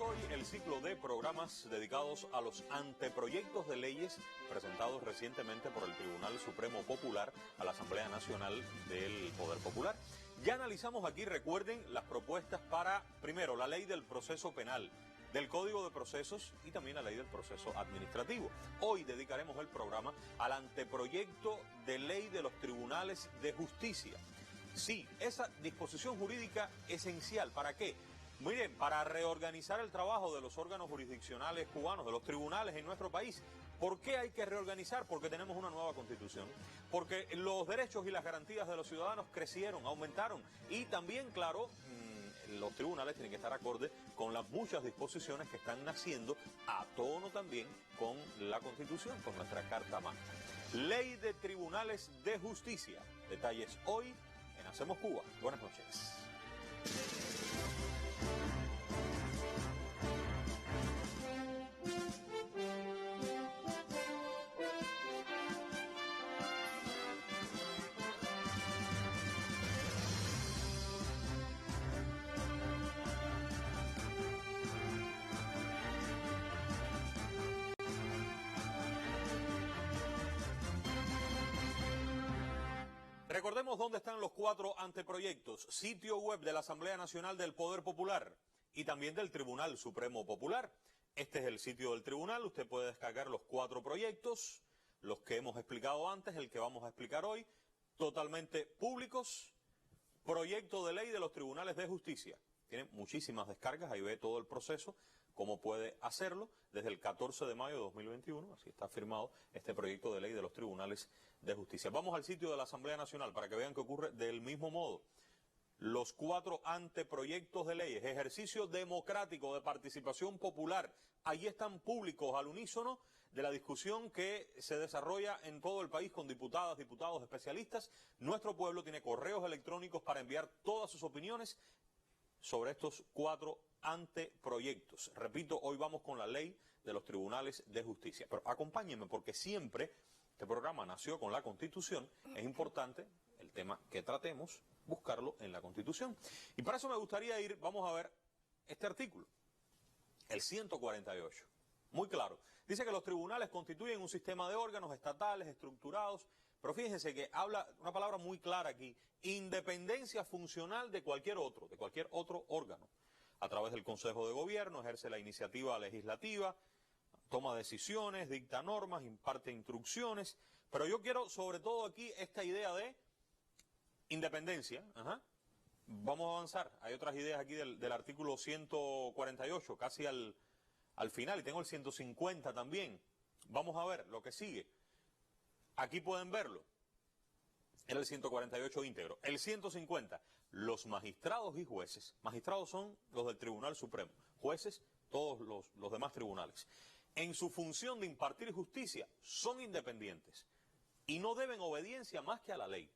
hoy el ciclo de programas dedicados a los anteproyectos de leyes presentados recientemente por el Tribunal Supremo Popular a la Asamblea Nacional del Poder Popular. Ya analizamos aquí, recuerden, las propuestas para, primero, la ley del proceso penal, del Código de Procesos y también la ley del proceso administrativo. Hoy dedicaremos el programa al anteproyecto de ley de los tribunales de justicia. Sí, esa disposición jurídica esencial, ¿para qué? Miren, para reorganizar el trabajo de los órganos jurisdiccionales cubanos, de los tribunales en nuestro país. ¿Por qué hay que reorganizar? Porque tenemos una nueva constitución, porque los derechos y las garantías de los ciudadanos crecieron, aumentaron y también, claro, los tribunales tienen que estar acorde con las muchas disposiciones que están naciendo a tono también con la Constitución, con nuestra Carta Magna. Ley de Tribunales de Justicia. Detalles hoy en Hacemos Cuba. Buenas noches. Recordemos dónde están los 4 anteproyectos: sitio web de la Asamblea Nacional del Poder Popular y también del Tribunal Supremo Popular. Este es el sitio del tribunal, usted puede descargar los 4 proyectos, los que hemos explicado antes, el que vamos a explicar hoy, totalmente públicos. Proyecto de ley de los tribunales de justicia. Tiene muchísimas descargas, ahí ve todo el proceso, cómo puede hacerlo desde el 14 de mayo de 2021, así está firmado este proyecto de ley de los tribunales de justicia. Vamos al sitio de la Asamblea Nacional para que vean que ocurre del mismo modo. Los 4 anteproyectos de leyes, ejercicio democrático de participación popular, allí están públicos al unísono de la discusión que se desarrolla en todo el país con diputadas, diputados, especialistas. Nuestro pueblo tiene correos electrónicos para enviar todas sus opiniones sobre estos 4 anteproyectos. Repito, hoy vamos con la ley de los tribunales de justicia. Pero acompáñenme porque siempre este programa nació con la Constitución. Es importante el tema que tratemos, buscarlo en la Constitución. Y para eso me gustaría vamos a ver este artículo, el 148. Muy claro. Dice que los tribunales constituyen un sistema de órganos estatales estructurados, pero fíjense que habla una palabra muy clara aquí: independencia funcional de cualquier otro órgano. A través del Consejo de Gobierno ejerce la iniciativa legislativa, toma decisiones, dicta normas, imparte instrucciones, pero yo quiero sobre todo aquí esta idea de independencia. Vamos a avanzar, hay otras ideas aquí del artículo 148, casi al final, y tengo el 150 también. Vamos a ver lo que sigue. Aquí pueden verlo. Era el 148 íntegro. El 150, los magistrados y jueces. Magistrados son los del Tribunal Supremo. Jueces, todos los demás tribunales. En su función de impartir justicia, son independientes y no deben obediencia más que a la ley.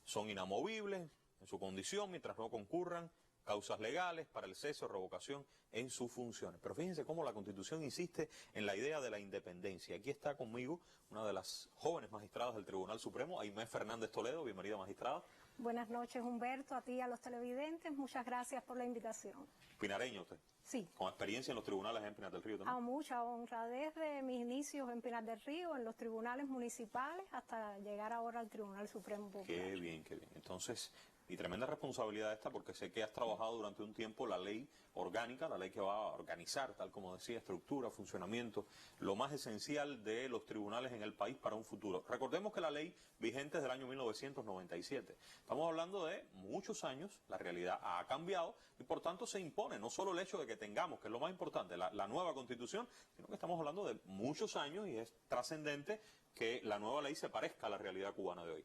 Son inamovibles en su condición mientras no concurran causas legales para el cese o revocación en sus funciones. Pero fíjense cómo la Constitución insiste en la idea de la independencia. Aquí está conmigo una de las jóvenes magistradas del Tribunal Supremo, Aimé Fernández Toledo. Bienvenida, magistrada. Buenas noches, Humberto, a ti y a los televidentes. Muchas gracias por la invitación. ¿Pinareño usted? Sí. ¿Con experiencia en los tribunales en Pinar del Río también? A mucha honra, desde mis inicios en Pinar del Río, en los tribunales municipales, hasta llegar ahora al Tribunal Supremo Popular. Qué bien, qué bien. Entonces, y tremenda responsabilidad esta, porque sé que has trabajado durante un tiempo la ley orgánica, la ley que va a organizar, tal como decía, estructura, funcionamiento, lo más esencial de los tribunales en el país para un futuro. Recordemos que la ley vigente es del año 1997. Estamos hablando de muchos años, la realidad ha cambiado y por tanto se impone no solo el hecho de que tengamos, que es lo más importante, la nueva Constitución, sino que estamos hablando de muchos años y es trascendente que la nueva ley se parezca a la realidad cubana de hoy.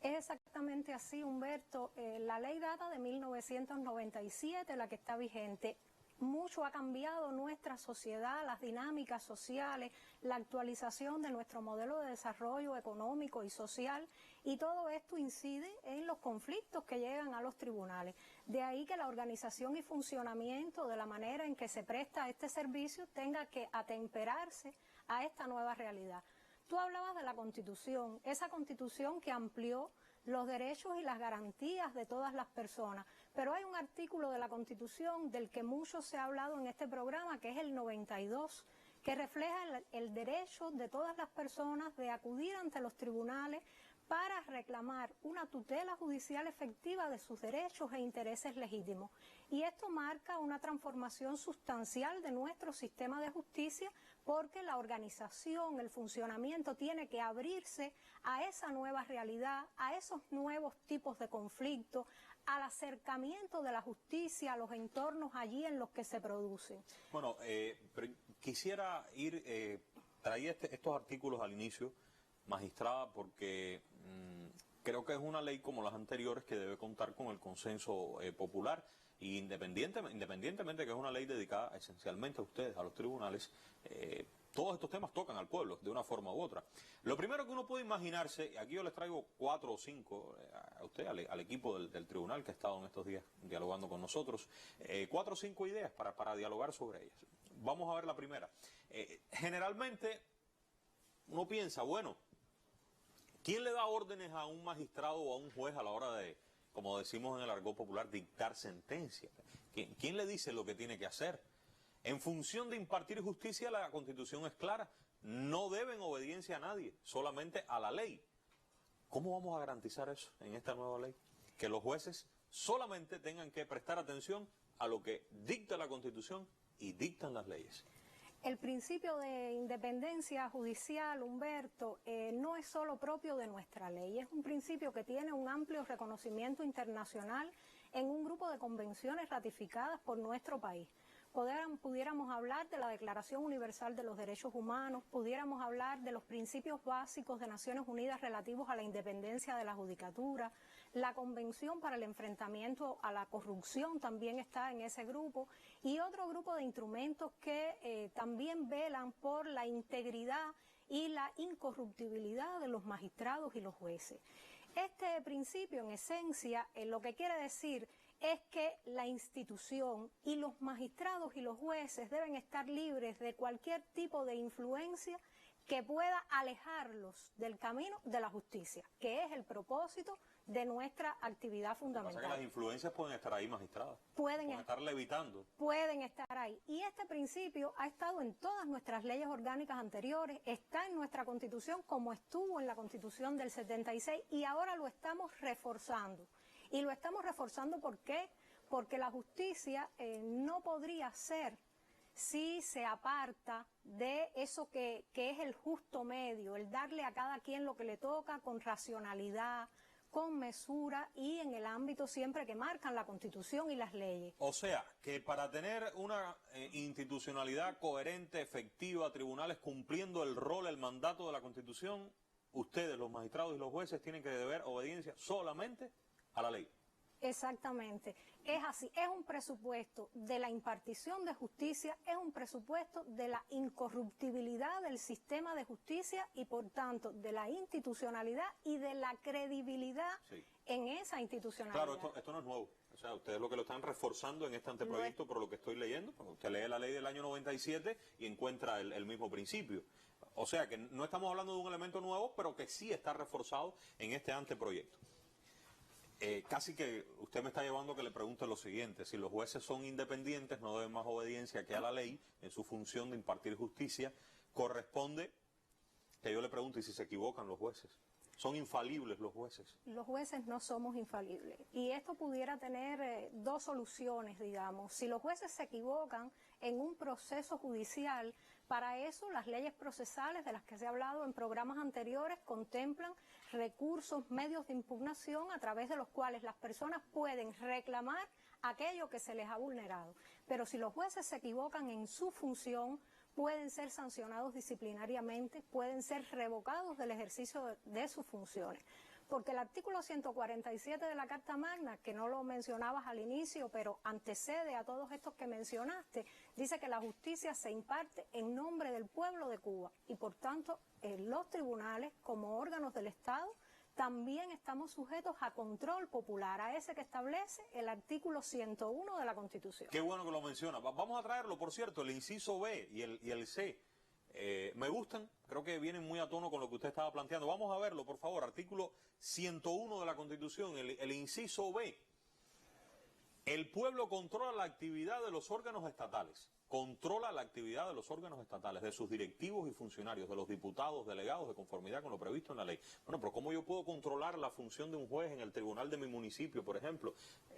Es exactamente así, Humberto. La ley data de 1997, la que está vigente. Mucho ha cambiado nuestra sociedad, las dinámicas sociales, la actualización de nuestro modelo de desarrollo económico y social, y todo esto incide en los conflictos que llegan a los tribunales. De ahí que la organización y funcionamiento de la manera en que se presta este servicio tenga que atemperarse a esta nueva realidad. Tú hablabas de la Constitución, esa Constitución que amplió los derechos y las garantías de todas las personas, Pero hay un artículo de la Constitución del que mucho se ha hablado en este programa, que es el 92, que refleja el derecho de todas las personas de acudir ante los tribunales para reclamar una tutela judicial efectiva de sus derechos e intereses legítimos. Y esto marca una transformación sustancial de nuestro sistema de justicia, porque la organización, el funcionamiento tiene que abrirse a esa nueva realidad, a esos nuevos tipos de conflictos, al acercamiento de la justicia a los entornos allí en los que se producen. Bueno, pero quisiera traía estos artículos al inicio, magistrada, porque creo que es una ley como las anteriores que debe contar con el consenso popular, y independientemente que es una ley dedicada esencialmente a ustedes, a los tribunales, todos estos temas tocan al pueblo de una forma u otra. Lo primero que uno puede imaginarse, aquí yo les traigo 4 o 5 a usted, al equipo del tribunal que ha estado en estos días dialogando con nosotros, 4 o 5 ideas para dialogar sobre ellas. Vamos a ver la primera. Generalmente uno piensa, bueno, ¿quién le da órdenes a un magistrado o a un juez a la hora de, como decimos en el argot popular, dictar sentencia? ¿Quién le dice lo que tiene que hacer? En función de impartir justicia, la Constitución es clara. No deben obediencia a nadie, solamente a la ley. ¿Cómo vamos a garantizar eso en esta nueva ley? Que los jueces solamente tengan que prestar atención a lo que dicta la Constitución y dictan las leyes. El principio de independencia judicial, Humberto, no es solo propio de nuestra ley, es un principio que tiene un amplio reconocimiento internacional en un grupo de convenciones ratificadas por nuestro país. Pudiéramos hablar de la Declaración Universal de los Derechos Humanos, pudiéramos hablar de los principios básicos de Naciones Unidas relativos a la independencia de la judicatura, la Convención para el Enfrentamiento a la Corrupción también está en ese grupo, y otro grupo de instrumentos que también velan por la integridad y la incorruptibilidad de los magistrados y los jueces. Este principio, en esencia, lo que quiere decir es que la institución y los magistrados y los jueces deben estar libres de cualquier tipo de influencia que pueda alejarlos del camino de la justicia, que es el propósito de nuestra actividad fundamental. Lo que pasa es que las influencias pueden estar ahí, magistrada. Pueden estar levitando. Pueden estar ahí. Y este principio ha estado en todas nuestras leyes orgánicas anteriores, está en nuestra Constitución como estuvo en la Constitución del 76, y ahora lo estamos reforzando. Y lo estamos reforzando, ¿por qué? Porque la justicia no podría ser si se aparta de eso que es el justo medio, el darle a cada quien lo que le toca con racionalidad, con mesura y en el ámbito siempre que marcan la Constitución y las leyes. O sea, que para tener una institucionalidad coherente, efectiva, tribunales cumpliendo el rol, el mandato de la Constitución, ustedes, los magistrados y los jueces, tienen que deber obediencia solamente a la ley. Exactamente, es así, es un presupuesto de la impartición de justicia, es un presupuesto de la incorruptibilidad del sistema de justicia y por tanto de la institucionalidad y de la credibilidad en esa institucionalidad. Claro, esto no es nuevo, o sea, ustedes lo que lo están reforzando en este anteproyecto por lo que estoy leyendo, porque usted lee la ley del año 97 y encuentra el mismo principio. O sea que no estamos hablando de un elemento nuevo, pero que sí está reforzado en este anteproyecto. Casi que usted me está llevando a que le pregunte lo siguiente: si los jueces son independientes, no deben más obediencia que a la ley en su función de impartir justicia, corresponde que yo le pregunte, ¿y si se equivocan los jueces? ¿Son infalibles los jueces? Los jueces no somos infalibles, y esto pudiera tener dos soluciones, digamos. Si los jueces se equivocan en un proceso judicial, para eso las leyes procesales de las que se ha hablado en programas anteriores contemplan recursos, medios de impugnación a través de los cuales las personas pueden reclamar aquello que se les ha vulnerado. Pero si los jueces se equivocan en su función, pueden ser sancionados disciplinariamente, pueden ser revocados del ejercicio de sus funciones. Porque el artículo 147 de la Carta Magna, que no lo mencionabas al inicio, pero antecede a todos estos que mencionaste, dice que la justicia se imparte en nombre del pueblo de Cuba y por tanto los tribunales como órganos del Estado también estamos sujetos a control popular, a ese que establece el artículo 101 de la Constitución. Qué bueno que lo menciona. Vamos a traerlo, por cierto, el inciso B y el C. Me gustan, creo que vienen muy a tono con lo que usted estaba planteando. Vamos a verlo, por favor. Artículo 101 de la Constitución, el inciso B. El pueblo controla la actividad de los órganos estatales, controla la actividad de los órganos estatales, de sus directivos y funcionarios, de los diputados, delegados, de conformidad con lo previsto en la ley. Bueno, pero ¿cómo yo puedo controlar la función de un juez en el tribunal de mi municipio, por ejemplo?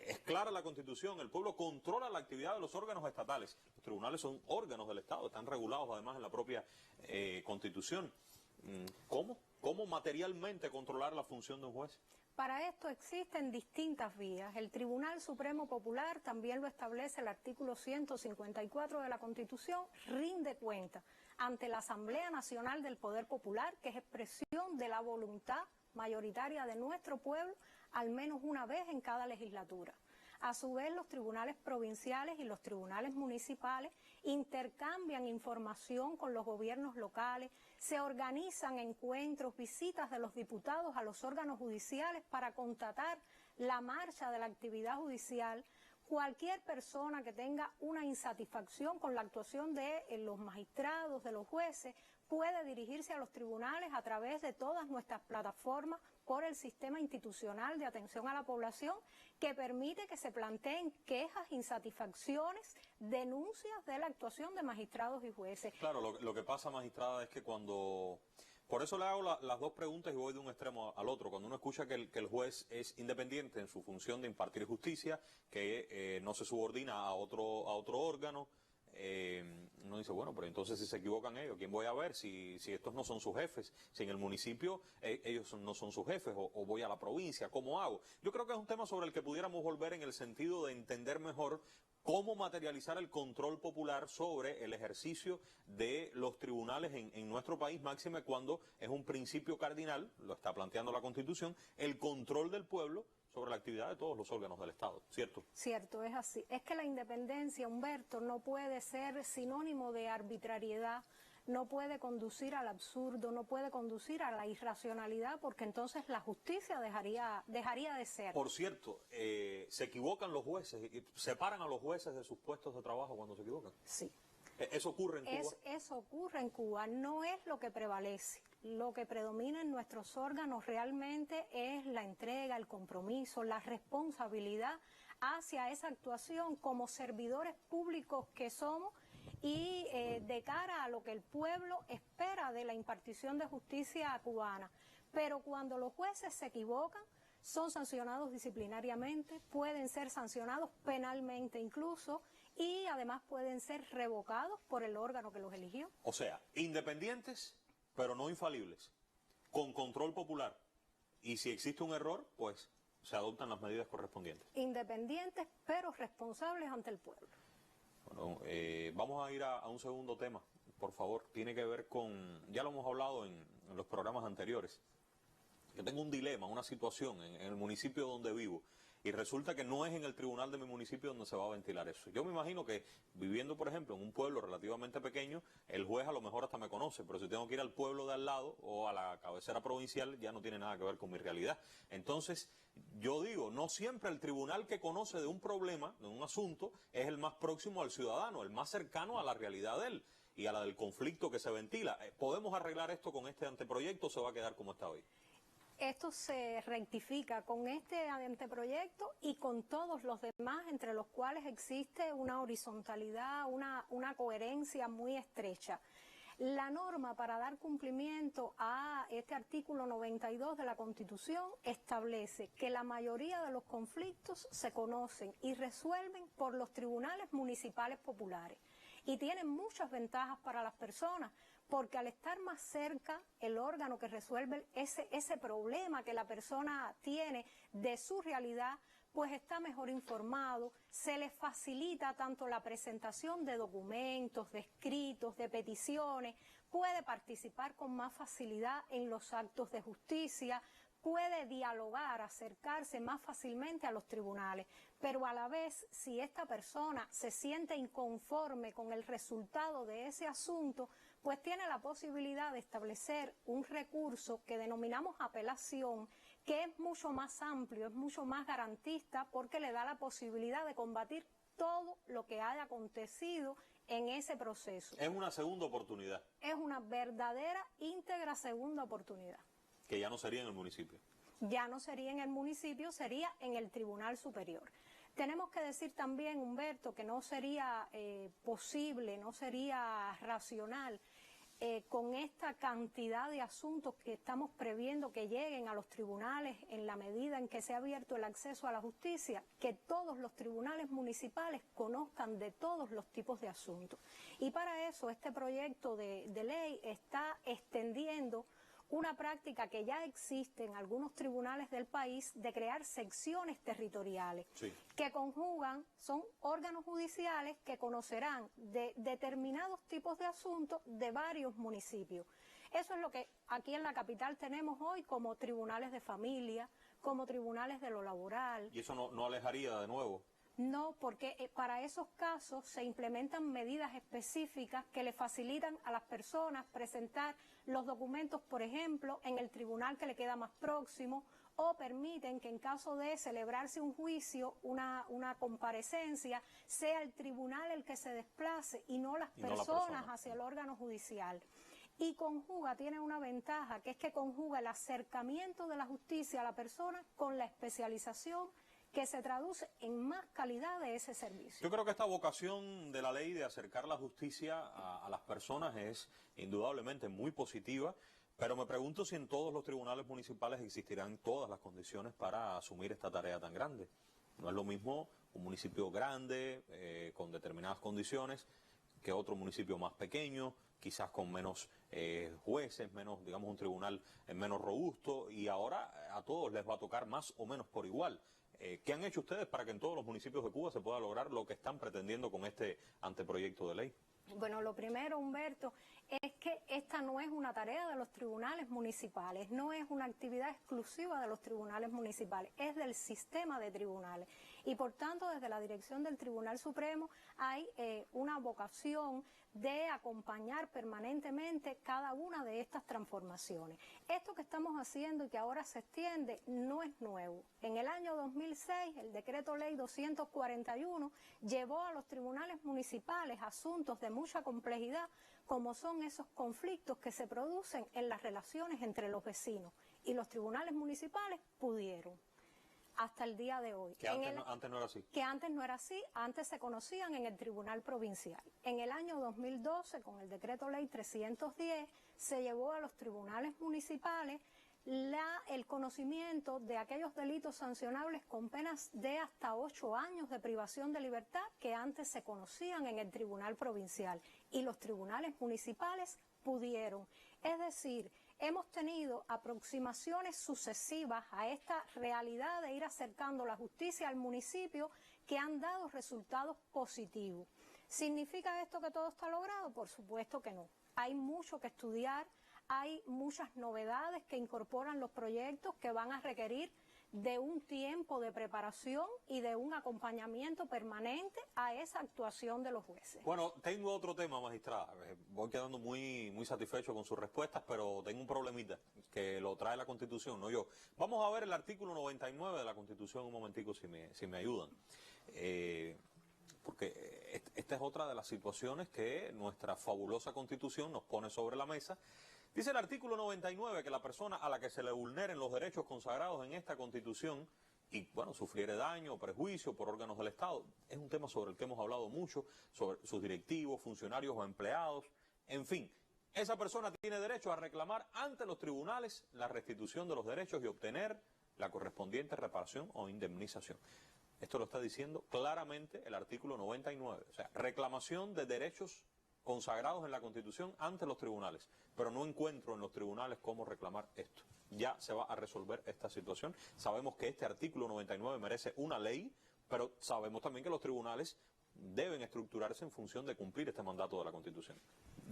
Es clara la Constitución, el pueblo controla la actividad de los órganos estatales. Los tribunales son órganos del Estado, están regulados además en la propia Constitución. ¿Cómo? ¿Cómo materialmente controlar la función de un juez? Para esto existen distintas vías. El Tribunal Supremo Popular, también lo establece el artículo 154 de la Constitución, rinde cuenta ante la Asamblea Nacional del Poder Popular, que es expresión de la voluntad mayoritaria de nuestro pueblo, al menos una vez en cada legislatura. A su vez, los tribunales provinciales y los tribunales municipales intercambian información con los gobiernos locales, se organizan encuentros, visitas de los diputados a los órganos judiciales para constatar la marcha de la actividad judicial. Cualquier persona que tenga una insatisfacción con la actuación de los magistrados, de los jueces, puede dirigirse a los tribunales a través de todas nuestras plataformas por el sistema institucional de atención a la población, que permite que se planteen quejas, insatisfacciones, denuncias de la actuación de magistrados y jueces. Claro, lo que pasa, magistrada, es que cuando... Por eso le hago las dos preguntas y voy de un extremo al otro. Cuando uno escucha que el juez es independiente en su función de impartir justicia, que no se subordina a otro órgano, uno dice, bueno, pero entonces si se equivocan ellos, ¿quién voy a ver? Si estos no son sus jefes, si en el municipio ellos no son sus jefes, o voy a la provincia, ¿cómo hago? Yo creo que es un tema sobre el que pudiéramos volver en el sentido de entender mejor cómo materializar el control popular sobre el ejercicio de los tribunales en nuestro país, máxime cuando es un principio cardinal, lo está planteando la Constitución, el control del pueblo sobre la actividad de todos los órganos del Estado, ¿cierto? Cierto, es así. Es que la independencia, Humberto, no puede ser sinónimo de arbitrariedad, no puede conducir al absurdo, no puede conducir a la irracionalidad, porque entonces la justicia dejaría de ser. Por cierto, ¿se equivocan los jueces? ¿Separan a los jueces de sus puestos de trabajo cuando se equivocan? Sí. ¿Eso ocurre en Cuba? Eso ocurre en Cuba, no es lo que prevalece. Lo que predomina en nuestros órganos realmente es la entrega, el compromiso, la responsabilidad hacia esa actuación como servidores públicos que somos y de cara a lo que el pueblo espera de la impartición de justicia cubana. Pero cuando los jueces se equivocan, son sancionados disciplinariamente, pueden ser sancionados penalmente incluso, y además pueden ser revocados por el órgano que los eligió. O sea, independientes, pero no infalibles, con control popular. Y si existe un error, pues se adoptan las medidas correspondientes. Independientes, pero responsables ante el pueblo. Bueno, vamos a ir a un segundo tema, por favor. Tiene que ver con, ya lo hemos hablado en los programas anteriores. Yo tengo un dilema, una situación en el municipio donde vivo. Y resulta que no es en el tribunal de mi municipio donde se va a ventilar eso. Yo me imagino que viviendo, por ejemplo, en un pueblo relativamente pequeño, el juez a lo mejor hasta me conoce, pero si tengo que ir al pueblo de al lado o a la cabecera provincial, ya no tiene nada que ver con mi realidad. Entonces, yo digo, no siempre el tribunal que conoce de un problema, de un asunto, es el más próximo al ciudadano, el más cercano a la realidad de él y a la del conflicto que se ventila. ¿Podemos arreglar esto con este anteproyecto o se va a quedar como está hoy? Esto se rectifica con este anteproyecto y con todos los demás, entre los cuales existe una horizontalidad, una coherencia muy estrecha. La norma para dar cumplimiento a este artículo 92 de la Constitución establece que la mayoría de los conflictos se conocen y resuelven por los tribunales municipales populares y tienen muchas ventajas para las personas, porque al estar más cerca el órgano que resuelve ese problema que la persona tiene de su realidad, pues está mejor informado, se le facilita tanto la presentación de documentos, de escritos, de peticiones, puede participar con más facilidad en los actos de justicia, puede dialogar, acercarse más fácilmente a los tribunales, pero a la vez, si esta persona se siente inconforme con el resultado de ese asunto, pues tiene la posibilidad de establecer un recurso que denominamos apelación, que es mucho más amplio, es mucho más garantista, porque le da la posibilidad de combatir todo lo que haya acontecido en ese proceso. Es una segunda oportunidad. Es una verdadera, íntegra segunda oportunidad. Que ya no sería en el municipio. Ya no sería en el municipio, sería en el Tribunal Superior. Tenemos que decir también, Humberto, que no sería posible, no sería racional con esta cantidad de asuntos que estamos previendo que lleguen a los tribunales en la medida en que se ha abierto el acceso a la justicia, que todos los tribunales municipales conozcan de todos los tipos de asuntos. Y para eso este proyecto de ley está extendiendo una práctica que ya existe en algunos tribunales del país de crear secciones territoriales que conjugan, son órganos judiciales que conocerán de determinados tipos de asuntos de varios municipios. Eso es lo que aquí en la capital tenemos hoy como tribunales de familia, como tribunales de lo laboral. ¿Y eso no alejaría de nuevo? No, porque para esos casos se implementan medidas específicas que le facilitan a las personas presentar los documentos, por ejemplo, en el tribunal que le queda más próximo, o permiten que en caso de celebrarse un juicio, una comparecencia, sea el tribunal el que se desplace y no las personas hacia el órgano judicial. Y conjuga, tiene una ventaja, que es que conjuga el acercamiento de la justicia a la persona con la especialización que se traduce en más calidad de ese servicio. Yo creo que esta vocación de la ley de acercar la justicia a las personas es indudablemente muy positiva, pero me pregunto si en todos los tribunales municipales existirán todas las condiciones para asumir esta tarea tan grande. No es lo mismo un municipio grande, con determinadas condiciones, que otro municipio más pequeño, quizás con menos jueces, menos, digamos, un tribunal menos robusto, y ahora a todos les va a tocar más o menos por igual. ¿Qué han hecho ustedes para que en todos los municipios de Cuba se pueda lograr lo que están pretendiendo con este anteproyecto de ley? Bueno, lo primero, Humberto, es que esta no es una tarea de los tribunales municipales, no es una actividad exclusiva de los tribunales municipales, es del sistema de tribunales. Y por tanto, desde la dirección del Tribunal Supremo hay una vocación de acompañar permanentemente cada una de estas transformaciones. Esto que estamos haciendo y que ahora se extiende no es nuevo. En el año 2006, el Decreto Ley 241 llevó a los tribunales municipales asuntos de mucha complejidad, como son esos conflictos que se producen en las relaciones entre los vecinos. Y los tribunales municipales pudieron. Hasta el día de hoy. Que antes no era así. Que antes no era así, antes se conocían en el Tribunal Provincial. En el año 2012, con el Decreto Ley 310, se llevó a los tribunales municipales el conocimiento de aquellos delitos sancionables con penas de hasta 8 años de privación de libertad que antes se conocían en el Tribunal Provincial. Y los tribunales municipales pudieron. Es decir, hemos tenido aproximaciones sucesivas a esta realidad de ir acercando la justicia al municipio que han dado resultados positivos. ¿Significa esto que todo está logrado? Por supuesto que no. Hay mucho que estudiar, hay muchas novedades que incorporan los proyectos que van a requerir de un tiempo de preparación y de un acompañamiento permanente a esa actuación de los jueces. Bueno, tengo otro tema, magistrada. Voy quedando muy satisfecho con sus respuestas, pero tengo un problemita que lo trae la Constitución, no yo. Vamos a ver el artículo 99 de la Constitución un momentico, si me ayudan. Porque esta es otra de las situaciones que nuestra fabulosa Constitución nos pone sobre la mesa. Dice el artículo 99 que la persona a la que se le vulneren los derechos consagrados en esta Constitución y, bueno, sufriere daño o perjuicio por órganos del Estado, es un tema sobre el que hemos hablado mucho, sobre sus directivos, funcionarios o empleados, en fin, esa persona tiene derecho a reclamar ante los tribunales la restitución de los derechos y obtener la correspondiente reparación o indemnización. Esto lo está diciendo claramente el artículo 99, o sea, reclamación de derechos consagrados en la Constitución ante los tribunales, pero no encuentro en los tribunales cómo reclamar esto. Ya se va a resolver esta situación. Sabemos que este artículo 99 merece una ley, pero sabemos también que los tribunales deben estructurarse en función de cumplir este mandato de la Constitución.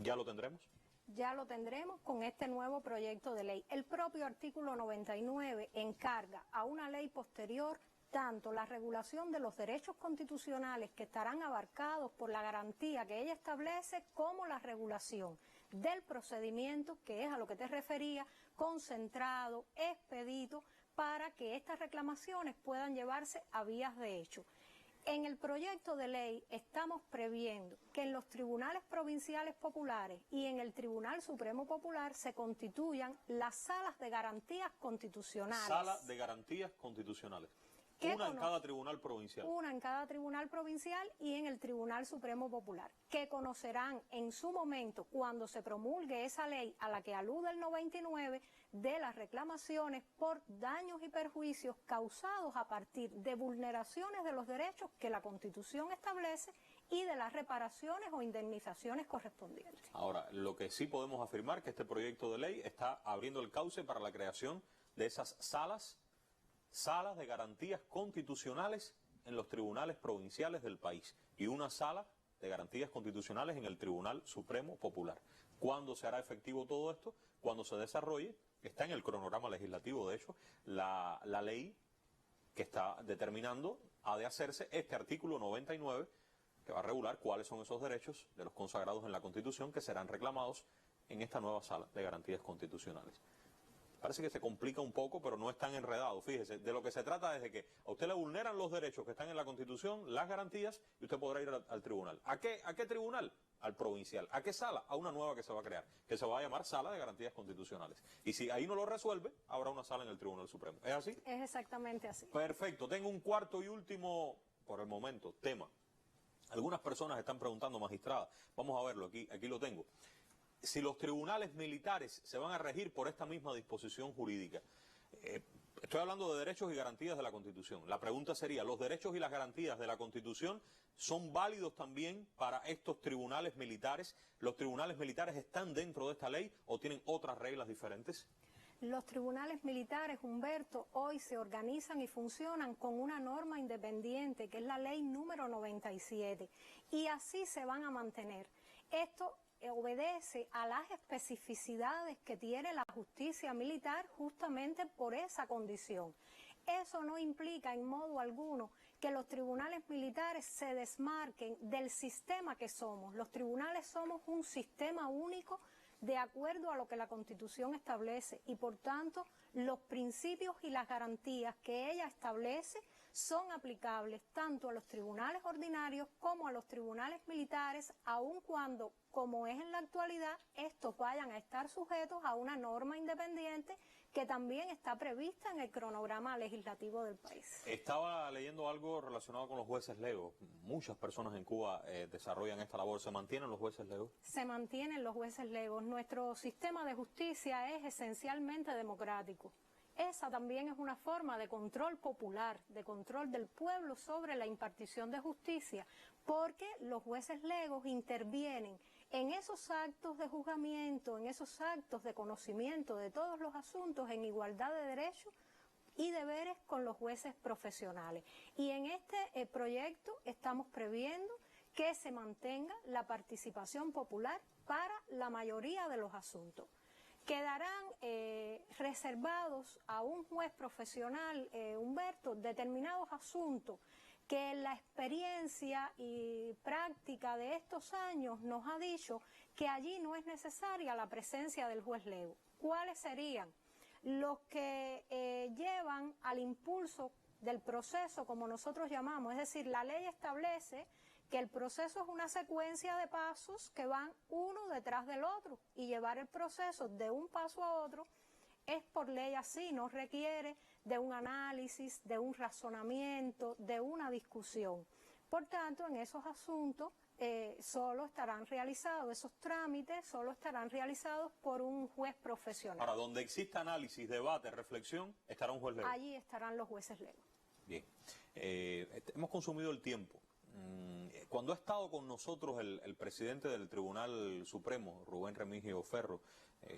¿Ya lo tendremos? Ya lo tendremos con este nuevo proyecto de ley. El propio artículo 99 encarga a una ley posterior tanto la regulación de los derechos constitucionales que estarán abarcados por la garantía que ella establece, como la regulación del procedimiento, que es a lo que te refería, concentrado, expedito, para que estas reclamaciones puedan llevarse a vías de hecho. En el proyecto de ley estamos previendo que en los tribunales provinciales populares y en el Tribunal Supremo Popular se constituyan las salas de garantías constitucionales. Sala de garantías constitucionales. Una en cada tribunal provincial. Una en cada tribunal provincial y en el Tribunal Supremo Popular, que conocerán en su momento, cuando se promulgue esa ley a la que alude el 99, de las reclamaciones por daños y perjuicios causados a partir de vulneraciones de los derechos que la Constitución establece y de las reparaciones o indemnizaciones correspondientes. Ahora, lo que sí podemos afirmar es que este proyecto de ley está abriendo el cauce para la creación de esas salas de garantías constitucionales en los tribunales provinciales del país y una sala de garantías constitucionales en el Tribunal Supremo Popular. ¿Cuándo se hará efectivo todo esto? Cuando se desarrolle, está en el cronograma legislativo, de hecho, la ley que está determinando ha de hacerse este artículo 99, que va a regular cuáles son esos derechos de los consagrados en la Constitución que serán reclamados en esta nueva sala de garantías constitucionales. Parece que se complica un poco, pero no es tan enredado. Fíjese, de lo que se trata es de que a usted le vulneran los derechos que están en la Constitución, las garantías, y usted podrá ir al tribunal. ¿A qué tribunal? Al provincial. ¿A qué sala? A una nueva que se va a crear, que se va a llamar Sala de Garantías Constitucionales. Y si ahí no lo resuelve, habrá una sala en el Tribunal Supremo. ¿Es así? Es exactamente así. Perfecto. Tengo un cuarto y último, por el momento, tema. Algunas personas están preguntando, magistrada, vamos a verlo, aquí lo tengo. Si los tribunales militares se van a regir por esta misma disposición jurídica. Estoy hablando de derechos y garantías de la Constitución. La pregunta sería, ¿los derechos y las garantías de la Constitución son válidos también para estos tribunales militares? ¿Los tribunales militares están dentro de esta ley o tienen otras reglas diferentes? Los tribunales militares, Humberto, hoy se organizan y funcionan con una norma independiente, que es la ley número 97, y así se van a mantener. Esto obedece a las especificidades que tiene la justicia militar justamente por esa condición. Eso no implica en modo alguno que los tribunales militares se desmarquen del sistema que somos. Los tribunales somos un sistema único de acuerdo a lo que la Constitución establece y por tanto los principios y las garantías que ella establece son aplicables tanto a los tribunales ordinarios como a los tribunales militares, aun cuando, como es en la actualidad, estos vayan a estar sujetos a una norma independiente que también está prevista en el cronograma legislativo del país. Estaba leyendo algo relacionado con los jueces legos. Muchas personas en Cuba desarrollan esta labor. ¿Se mantienen los jueces legos? Se mantienen los jueces legos. Nuestro sistema de justicia es esencialmente democrático. Esa también es una forma de control popular, de control del pueblo sobre la impartición de justicia, porque los jueces legos intervienen en esos actos de juzgamiento, en esos actos de conocimiento de todos los asuntos en igualdad de derechos y deberes con los jueces profesionales. Y en este proyecto estamos previendo que se mantenga la participación popular para la mayoría de los asuntos. Quedarán reservados a un juez profesional, Humberto, determinados asuntos que la experiencia y práctica de estos años nos ha dicho que allí no es necesaria la presencia del juez lego. ¿Cuáles serían? Los que llevan al impulso del proceso, como nosotros llamamos, es decir, la ley establece que el proceso es una secuencia de pasos que van uno detrás del otro y llevar el proceso de un paso a otro es por ley así, no requiere de un análisis, de un razonamiento, de una discusión. Por tanto, en esos asuntos solo estarán realizados, esos trámites solo estarán realizados por un juez profesional. Ahora, donde exista análisis, debate, reflexión, estará un juez lego. Allí estarán los jueces legos. Bien, hemos consumido el tiempo. Cuando ha estado con nosotros el presidente del Tribunal Supremo, Rubén Remigio Ferro,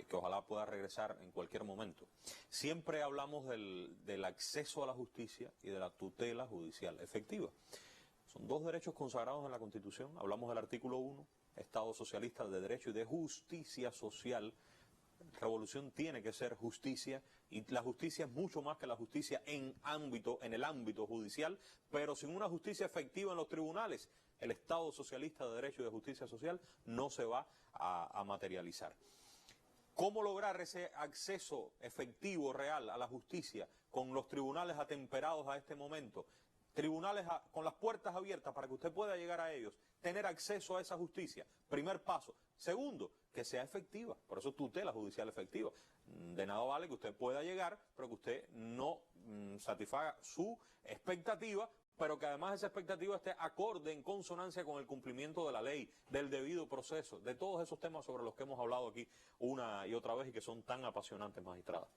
que ojalá pueda regresar en cualquier momento, siempre hablamos del acceso a la justicia y de la tutela judicial efectiva. Son dos derechos consagrados en la Constitución. Hablamos del artículo 1, Estado socialista de derecho y de justicia social. Revolución tiene que ser justicia, y la justicia es mucho más que la justicia en el ámbito judicial, pero sin una justicia efectiva en los tribunales, el Estado socialista de derecho y de justicia social no se va a materializar. ¿Cómo lograr ese acceso efectivo, real, a la justicia con los tribunales atemperados a este momento? tribunales con las puertas abiertas para que usted pueda llegar a ellos, tener acceso a esa justicia. Primer paso. Segundo, que sea efectiva. Por eso tutela judicial efectiva. De nada vale que usted pueda llegar, pero que usted no satisfaga su expectativa, pero que además esa expectativa esté acorde, en consonancia con el cumplimiento de la ley, del debido proceso, de todos esos temas sobre los que hemos hablado aquí una y otra vez y que son tan apasionantes, magistrada.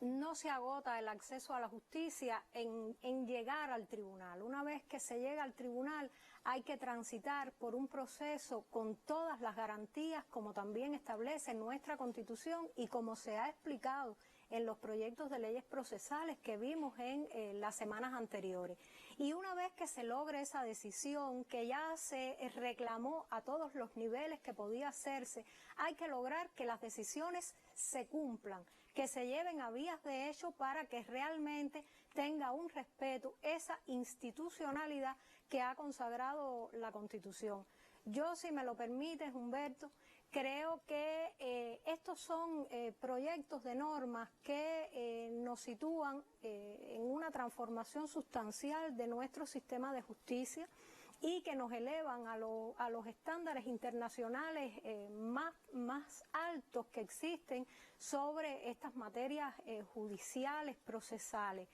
No se agota el acceso a la justicia en llegar al tribunal. Una vez que se llega al tribunal hay que transitar por un proceso con todas las garantías, como también establece nuestra Constitución y como se ha explicado en los proyectos de leyes procesales que vimos en las semanas anteriores. Y una vez que se logre esa decisión, que ya se reclamó a todos los niveles que podía hacerse, hay que lograr que las decisiones se cumplan, que se lleven a vías de hecho para que realmente tenga un respeto esa institucionalidad que ha consagrado la Constitución. Yo, si me lo permites, Humberto, creo que estos son proyectos de normas que nos sitúan en una transformación sustancial de nuestro sistema de justicia y que nos elevan a los estándares internacionales más altos que existen sobre estas materias judiciales, procesales,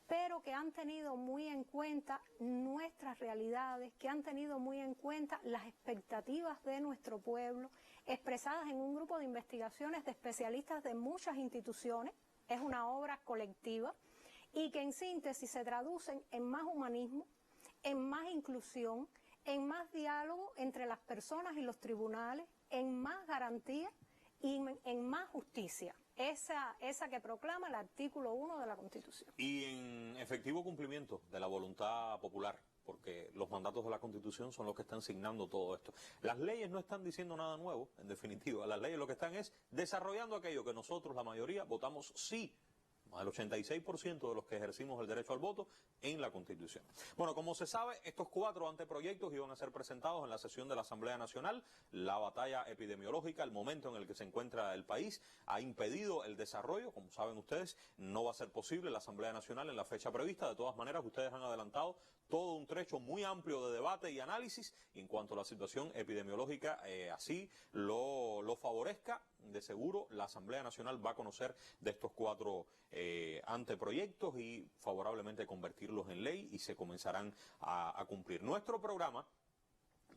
pero que han tenido muy en cuenta nuestras realidades, que han tenido muy en cuenta las expectativas de nuestro pueblo, expresadas en un grupo de investigaciones de especialistas de muchas instituciones. Es una obra colectiva y que en síntesis se traducen en más humanismo, en más inclusión, en más diálogo entre las personas y los tribunales, en más garantía y en más justicia. Esa que proclama el artículo 1 de la Constitución. Y en efectivo cumplimiento de la voluntad popular, porque los mandatos de la Constitución son los que están signando todo esto. Las leyes no están diciendo nada nuevo, en definitiva. Las leyes lo que están es desarrollando aquello que nosotros, la mayoría, votamos sí. Más del 86% de los que ejercimos el derecho al voto en la Constitución. Bueno, como se sabe, estos 4 anteproyectos iban a ser presentados en la sesión de la Asamblea Nacional. La batalla epidemiológica, el momento en el que se encuentra el país, ha impedido el desarrollo. Como saben ustedes, no va a ser posible la Asamblea Nacional en la fecha prevista. De todas maneras, ustedes han adelantado todo un trecho muy amplio de debate y análisis en cuanto a la situación epidemiológica, así lo favorezca. De seguro la Asamblea Nacional va a conocer de estos 4 anteproyectos y favorablemente convertirlos en ley y se comenzarán a cumplir. Nuestro programa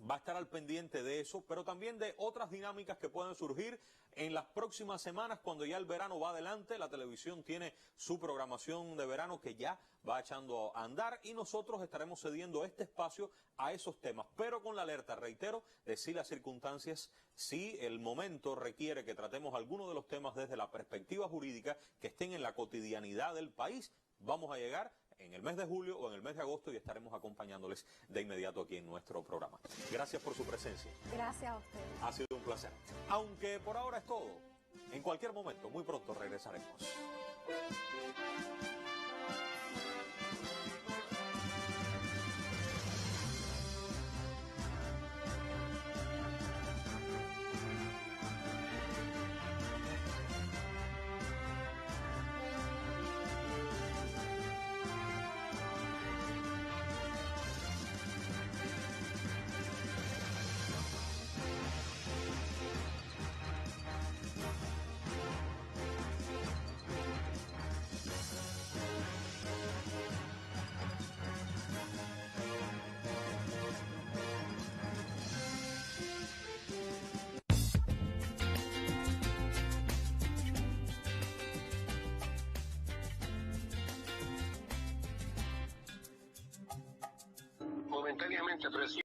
va a estar al pendiente de eso, pero también de otras dinámicas que pueden surgir en las próximas semanas cuando ya el verano va adelante. La televisión tiene su programación de verano que ya va echando a andar y nosotros estaremos cediendo este espacio a esos temas, pero con la alerta, reitero, de si las circunstancias, si el momento requiere que tratemos algunos de los temas desde la perspectiva jurídica que estén en la cotidianidad del país, vamos a llegar en el mes de julio o en el mes de agosto y estaremos acompañándoles de inmediato aquí en nuestro programa. Gracias por su presencia. Gracias a ustedes. Ha sido un placer. Aunque por ahora es todo, en cualquier momento, muy pronto regresaremos. Momentáneamente, pero sí.